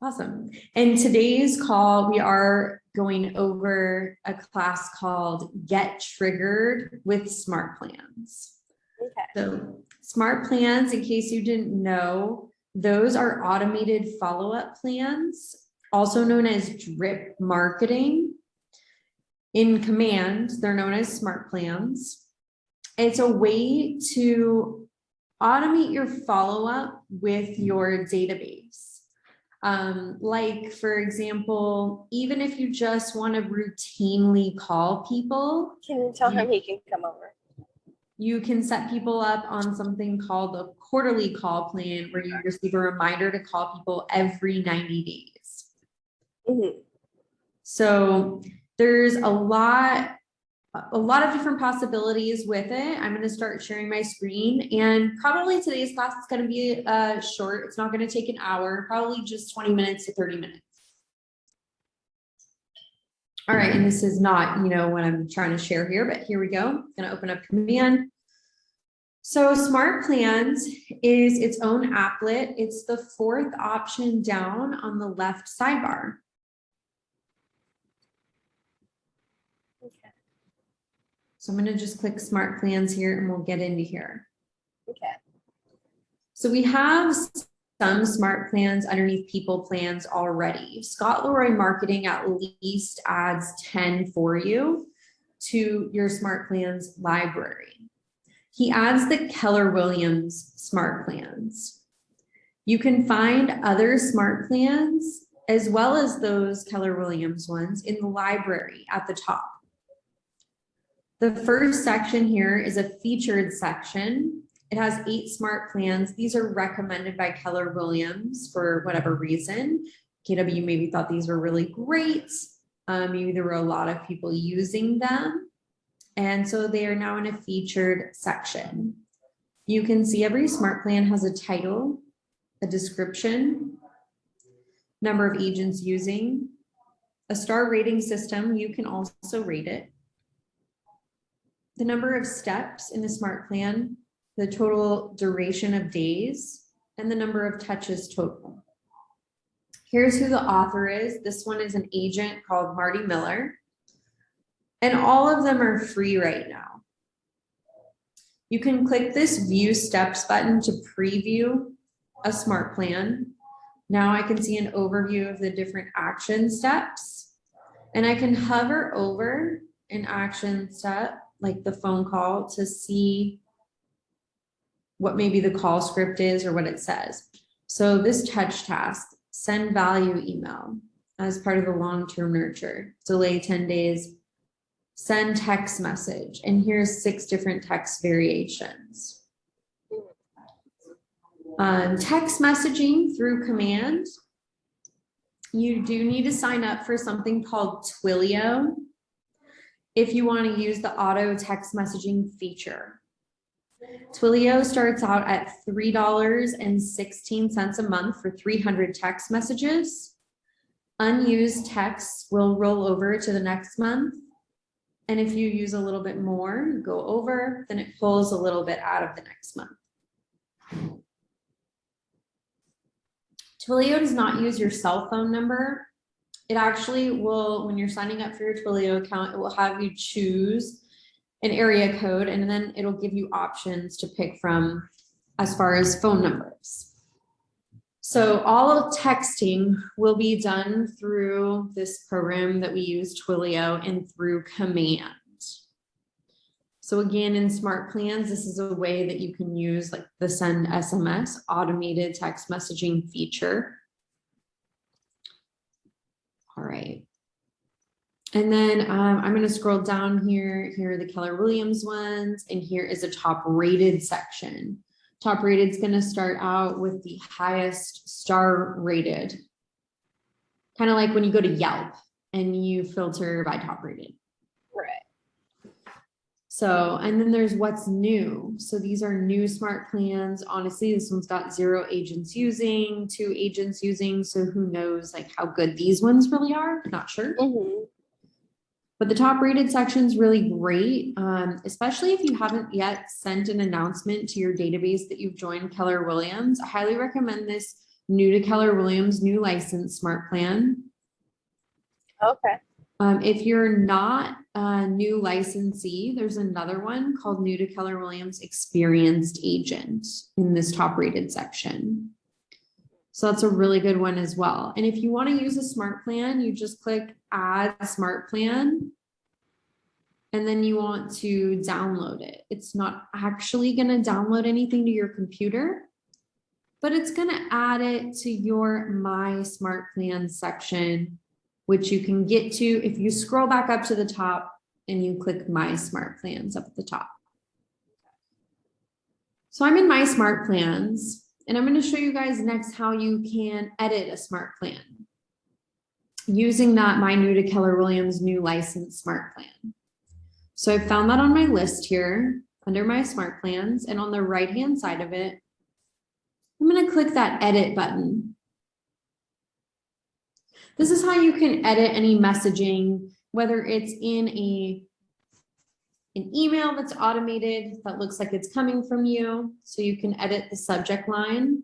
Awesome. In today's call, we are going over a class called Get Triggered with SmartPlans. Okay. So SmartPlans, in case you didn't know, those are automated follow-up plans, also known as drip marketing. In Command, they're known as SmartPlans. It's a way to automate your follow-up with your database. Like, for example, even if you just want to routinely call people, Can you tell him he can come over? You can set people up on something called a quarterly call plan where you receive a reminder to call people every 90 days. Mm-hmm. So there's a lot of different possibilities with it. I'm going to start sharing my screen, and probably today's class is going to be short. It's not going to take an hour, probably just 20 minutes to 30 minutes. All right, and this is not, what I'm trying to share here, but here we go. I'm going to open up Command. So SmartPlans is its own applet. It's the fourth option down on the left sidebar. Okay. So I'm going to just click SmartPlans here and we'll get into here. Okay. So we have some SmartPlans underneath People Plans already. Scott Leroy Marketing at least adds 10 for you to your SmartPlans library. He adds the Keller Williams SmartPlans. You can find other SmartPlans as well as those Keller Williams ones in the library at the top. The first section here is a featured section. It has 8 SmartPlans. These are recommended by Keller Williams for whatever reason. KW maybe thought these were really great. Maybe there were a lot of people using them. And so they are now in a featured section. You can see every SmartPlan has a title, a description, number of agents using, a star rating system. You can also rate it. The number of steps in the SmartPlan, the total duration of days, and the number of touches total. Here's who the author is. This one is an agent called Marty Miller. And all of them are free right now. You can click this View Steps button to preview a SmartPlan. Now I can see an overview of the different action steps. And I can hover over an action step, like the phone call, to see what maybe the call script is or what it says. So this touch task, send value email as part of the long-term nurture, delay 10 days, send text message. And here's 6 different text variations. Text messaging through Command. You do need to sign up for something called Twilio if you want to use the auto text messaging feature. Twilio starts out at $3.16 a month for 300 text messages. Unused texts will roll over to the next month. And if you use a little bit more, go over, then it pulls a little bit out of the next month. Twilio does not use your cell phone number. It actually will, when you're signing up for your Twilio account, it will have you choose an area code, and then it'll give you options to pick from as far as phone numbers. So all of texting will be done through this program that we use, Twilio, and through Command. So again, in SmartPlans, this is a way that you can use like the send SMS automated text messaging feature. All right. And then I'm going to scroll down here. Here are the Keller Williams ones, and here is a top rated section. Top rated is going to start out with the highest star rated. Kind of like when you go to Yelp and you filter by top rated. Right. So, and then there's what's new. So these are new SmartPlans. Honestly, this one's got 0 agents using, 2 agents using. So who knows like how good these ones really are? Not sure. Mm-hmm. But the top rated section is really great, especially if you haven't yet sent an announcement to your database that you've joined Keller Williams. I highly recommend this. new to Keller Williams, new license smart plan. Okay. If you're not a new licensee, there's another one called new to Keller Williams experienced agent in this top rated section. So that's a really good one as well. And if you want to use a smart plan, you just click add smart plan. And then you want to download it. It's not actually going to download anything to your computer, but it's going to add it to your My Smart Plans section, which you can get to if you scroll back up to the top and you click My Smart Plans up at the top. So I'm in My Smart Plans, and I'm going to show you guys next how you can edit a smart plan using that My New to Keller Williams New License Smart Plan. So I found that on my list here under My Smart Plans, and on the right-hand side of it, I'm going to click that edit button. This is how you can edit any messaging, whether it's in an email that's automated that looks like it's coming from you. So you can edit the subject line.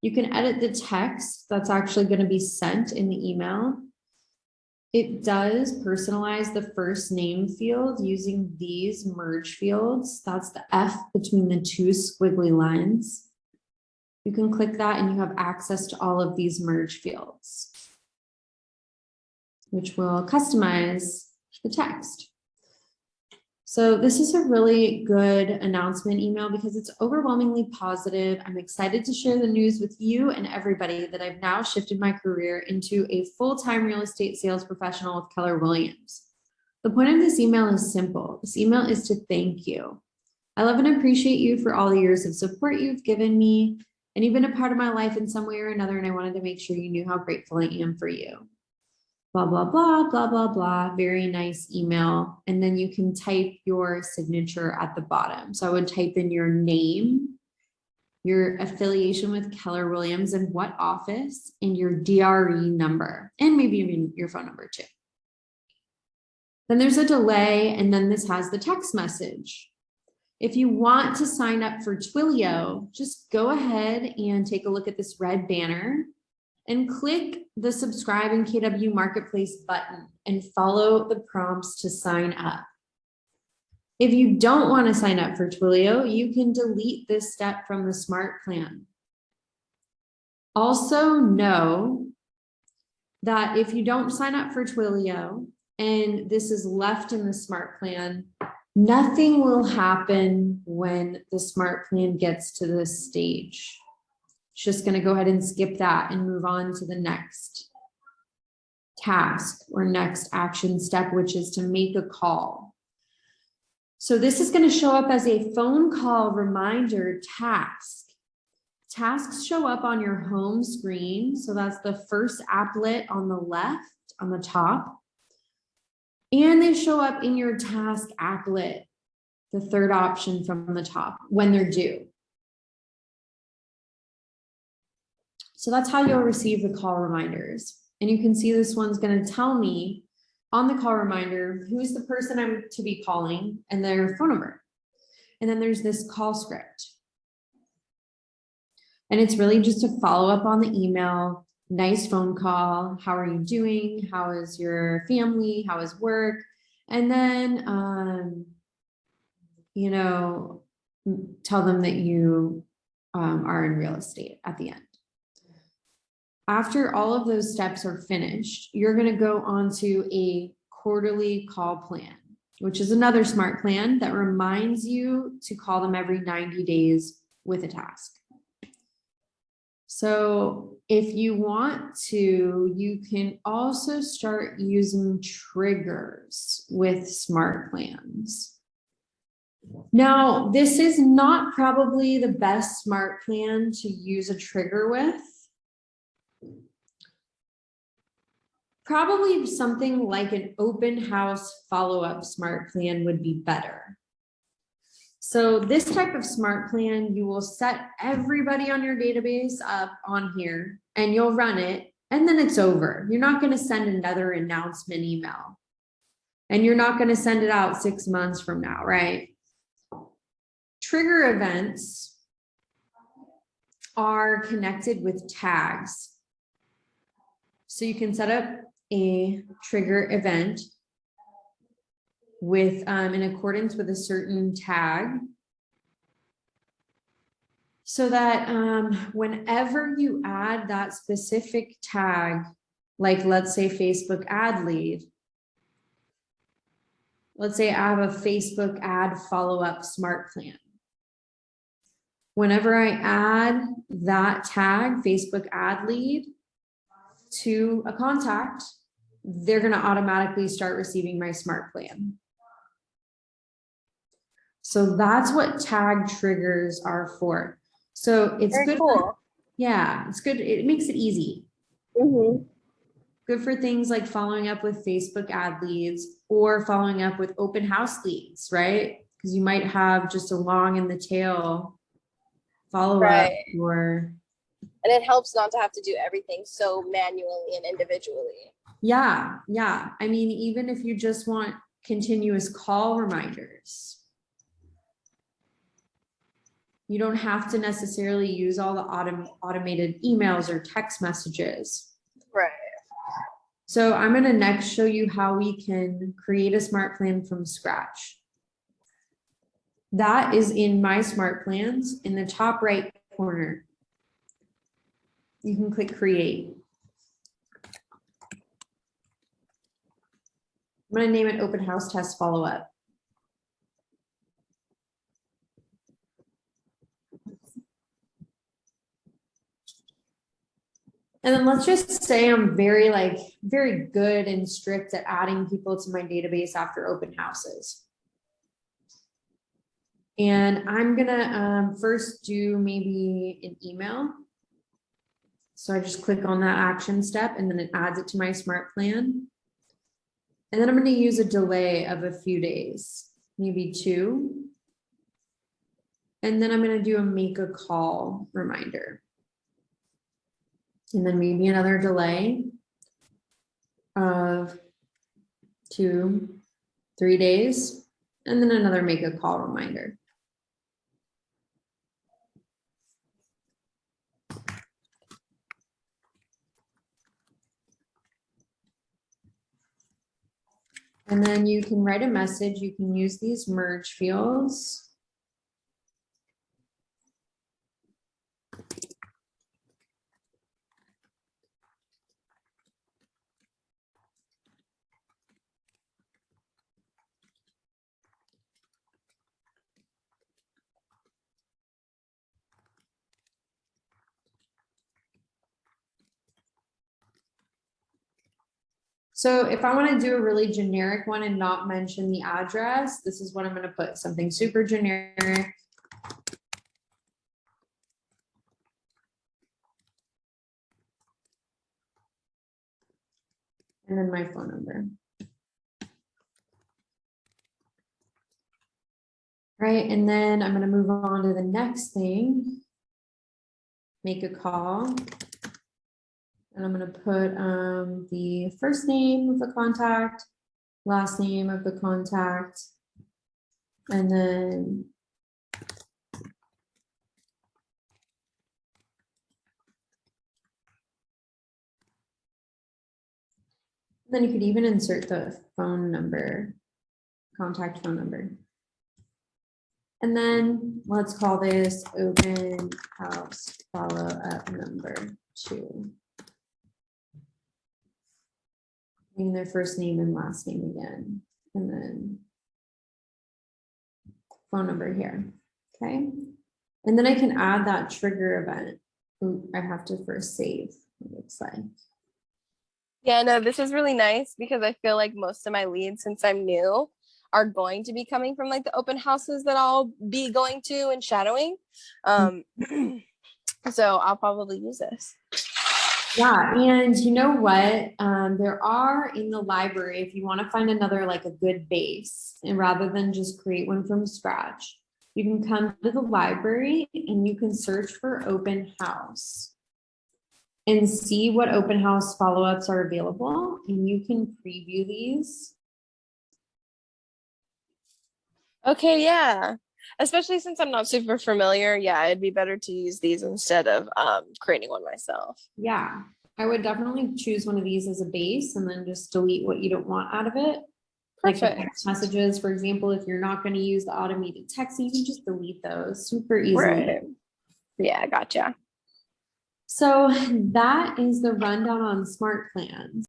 You can edit the text that's actually going to be sent in the email. It does personalize the first name field using these merge fields. That's the F between the two squiggly lines. You can click that and you have access to all of these merge fields, which will customize the text. So this is a really good announcement email because it's overwhelmingly positive. I'm excited to share the news with you and everybody that I've now shifted my career into a full-time real estate sales professional with Keller Williams. The point of this email is simple. This email is to thank you. I love and appreciate you for all the years of support you've given me, and you've been a part of my life in some way or another, and I wanted to make sure you knew how grateful I am for you. Blah, blah, blah, blah, blah, blah. Very nice email. And then you can type your signature at the bottom. So I would type in your name, your affiliation with Keller Williams and what office, and your DRE number, and maybe even your phone number too. Then there's a delay, and then this has the text message. If you want to sign up for Twilio, just go ahead and take a look at this red banner and click the subscribe in KW Marketplace button and follow the prompts to sign up. If you don't want to sign up for Twilio, you can delete this step from the smart plan. Also know that if you don't sign up for Twilio and this is left in the smart plan, nothing will happen when the smart plan gets to this stage. It's just going to go ahead and skip that and move on to the next task or next action step, which is to make a call. So this is going to show up as a phone call reminder task. Tasks show up on your home screen. So that's the first applet on the left, on the top. And they show up in your task applet, the third option from the top, when they're due. So that's how you'll receive the call reminders. And you can see this one's going to tell me on the call reminder who's the person I'm to be calling and their phone number. And then there's this call script. And it's really just to follow up on the email. Nice phone call. How are you doing? How is your family? How is work? And then, you know, tell them that you are in real estate at the end. After all of those steps are finished, you're going to go on to a quarterly call plan, which is another smart plan that reminds you to call them every 90 days with a task. So if you want to, you can also start using triggers with smart plans. Now, this is not probably the best smart plan to use a trigger with. Probably something like an open house follow-up smart plan would be better. So this type of smart plan, you will set everybody on your database up on here and you'll run it and then it's over. You're not going to send another announcement email and you're not going to send it out 6 months from now, right? Trigger events are connected with tags. So you can set up a trigger event with in accordance with a certain tag, so that whenever you add that specific tag, like let's say Facebook ad lead, let's say I have a Facebook ad follow-up smart plan. Whenever I add that tag, Facebook ad lead, to a contact, they're going to automatically start receiving my smart plan. So that's what tag triggers are for. So it's Very good. cool. Yeah, it's good. It makes it easy. Good for things like following up with Facebook ad leads or following up with open house leads, right? Because you might have just a long in the tail follow up, Right. or And it helps not to have to do everything so manually and individually. yeah. I mean, even if you just want continuous call reminders, you don't have to necessarily use all the automated emails or text messages. Right. So I'm going to next show you how we can create a smart plan from scratch. That is in my smart plans in the top right corner. You can click create. I'm going to name it open house test follow-up. And then let's just say I'm very good and strict at adding people to my database after open houses. And I'm gonna first do maybe an email. So I just click on that action step and then it adds it to my smart plan. And then I'm gonna use a delay of a few days, maybe 2. And then I'm gonna do a make a call reminder. And then maybe another delay of 2-3 days, and then another make a call reminder. And then you can write a message. You can use these merge fields. So if I want to do a really generic one and not mention the address, this is what I'm going to put, something super generic. And then my phone number. Right, and then I'm going to move on to the next thing. Make a call. And I'm going to put the first name of the contact, last name of the contact, and then you could even insert the phone number, contact phone number. And then let's call this open house follow-up number 2. And their first name and last name again, and then phone number here, okay? And then I can add that trigger event. Ooh, I have to first save, it looks like. Yeah, no, this is really nice because I feel like most of my leads, since I'm new, are going to be coming from like the open houses that I'll be going to and shadowing. So I'll probably use this. Yeah, and you know what? There are in the library, if you want to find another like a good base, and rather than just create one from scratch, you can come to the library and you can search for open house and see what open house follow-ups are available, and you can preview these. Okay, yeah. Especially since I'm not super familiar. Yeah, it'd be better to use these instead of creating one myself. Yeah, I would definitely choose one of these as a base and then just delete what you don't want out of it. Like the Perfect. text messages, for example, if you're not going to use the automated text, you can just delete those super easily. Right. Yeah, gotcha. So that is the rundown on smart plans.